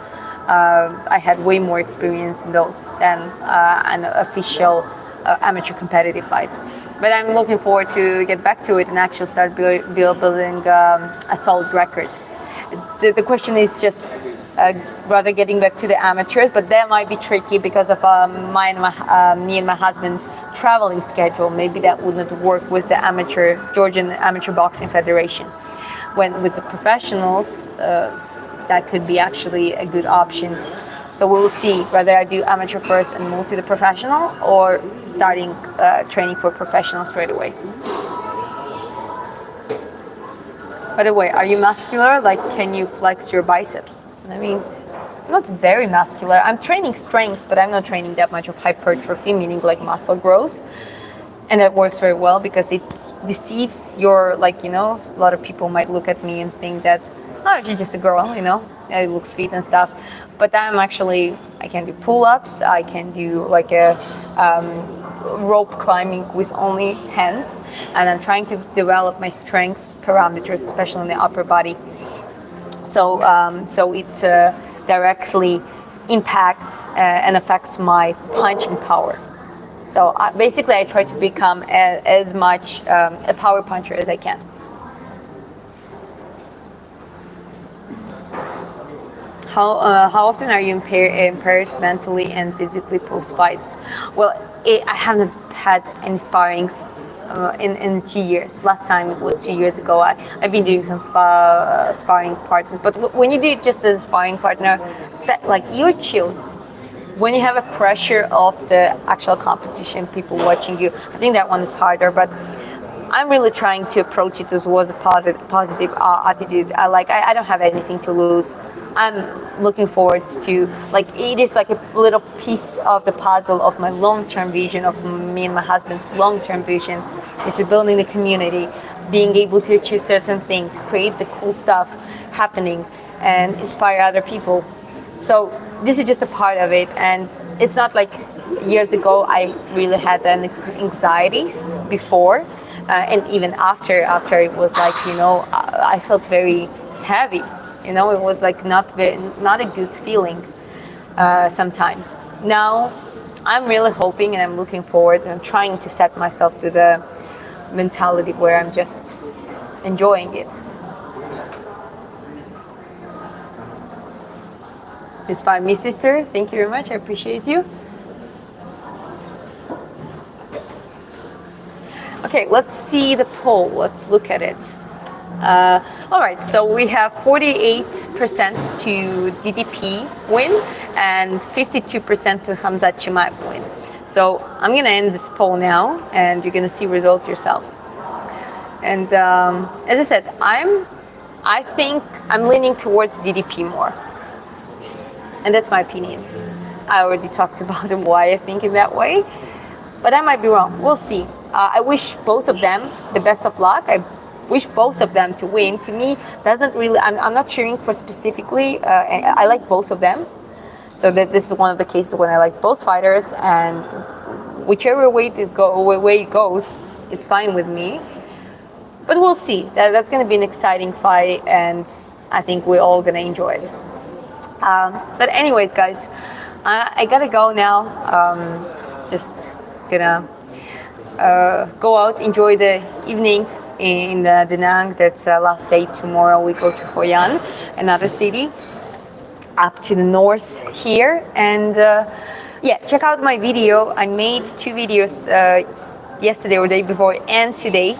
I had way more experience in those than an official amateur competitive fights. But I'm looking forward to get back to it and actually start building a solid record. The question is just rather getting back to the amateurs, but that might be tricky because of me and my husband's traveling schedule. Maybe that wouldn't work with the Georgian Amateur Boxing Federation. When with the professionals, that could be actually a good option So we'll see whether I do amateur first and move to the professional, or starting training for professional straight away. By the way, are you muscular? Like, can you flex your biceps? I mean, not very muscular. I'm training strength, but I'm not training that much of hypertrophy, meaning like muscle growth. And that works very well because it deceives your, like, you know, a lot of people might look at me and think that, oh, she's just a girl, you know, it looks fit and stuff. But I'm actually, I can do pull-ups, I can do like a rope climbing with only hands, and I'm trying to develop my strength parameters, especially in the upper body. So it directly impacts and affects my punching power. So basically, I try to become as much a power puncher as I can. How often are you impaired mentally and physically post fights? Well, I haven't had any sparrings in 2 years. Last time it was 2 years ago. I've been doing some sparring partners, but when you do it just as a sparring partner, that, like, you're chill. When you have a pressure of the actual competition, people watching you, I think that one is harder. But I'm really trying to approach it as was a positive attitude. I don't have anything to lose. I'm looking forward to, like, it is like a little piece of the puzzle of my long-term vision, of me and my husband's long-term vision, which is building the community, being able to achieve certain things, create the cool stuff happening, and inspire other people. So this is just a part of it, and it's not like years ago I really had the anxieties before, and even after it was like, you know, I felt very heavy. You know, it was like not a good feeling sometimes. Now I'm really hoping and I'm looking forward, and I'm trying to set myself to the mentality where I'm just enjoying it. Inspire me, sister. Thank you very much. I appreciate you. Okay, let's see the poll. Let's look at it. All right, so we have 48% to DDP win and 52% to Khamzat Chimaev win. So I'm going to end this poll now, and you're going to see results yourself. And as I said, I think I'm leaning towards DDP more. And that's my opinion. I already talked about why I think in that way, but I might be wrong. We'll see. I wish both of them the best of luck. I wish both of them to win. To me, doesn't really. I'm not cheering for specifically. I like both of them. So that this is one of the cases when I like both fighters, and whichever way it goes, it's fine with me. But we'll see. That's going to be an exciting fight, and I think we're all going to enjoy it. But anyways, guys, I gotta go now. Just gonna go out, enjoy the evening in Da Nang. That's last day. Tomorrow we go to Hoi An, another city up to the north here. And yeah, check out my video. I made 2 videos yesterday or day before and today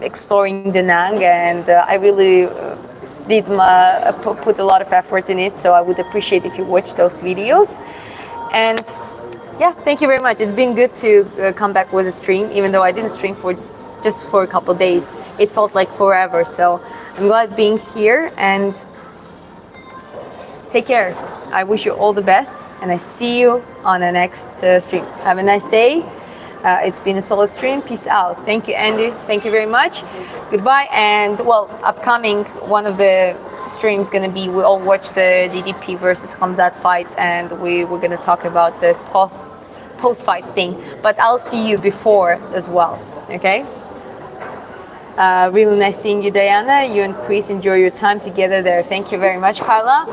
exploring Da Nang, and I really put a lot of effort in it, so I would appreciate if you watch those videos. And yeah, thank you very much. It's been good to come back with a stream, even though I didn't stream for a couple of days. It felt like forever, so I'm glad being here, and take care. I wish you all the best, and I see you on the next stream. Have a nice day. It's been a solid stream. Peace out. Thank you, Andy. Thank you very much. Goodbye. And well, upcoming one of the streams going to be, we all watch the DDP versus Khamzat fight, and we're going to talk about the post fight thing. But I'll see you before as well. Okay. Really nice seeing you, Diana. You and Chris, enjoy your time together there. Thank you very much, Carla.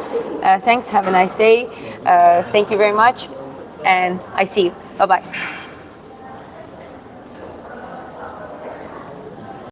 Thanks. Have a nice day. Thank you very much. And I see you. Bye bye.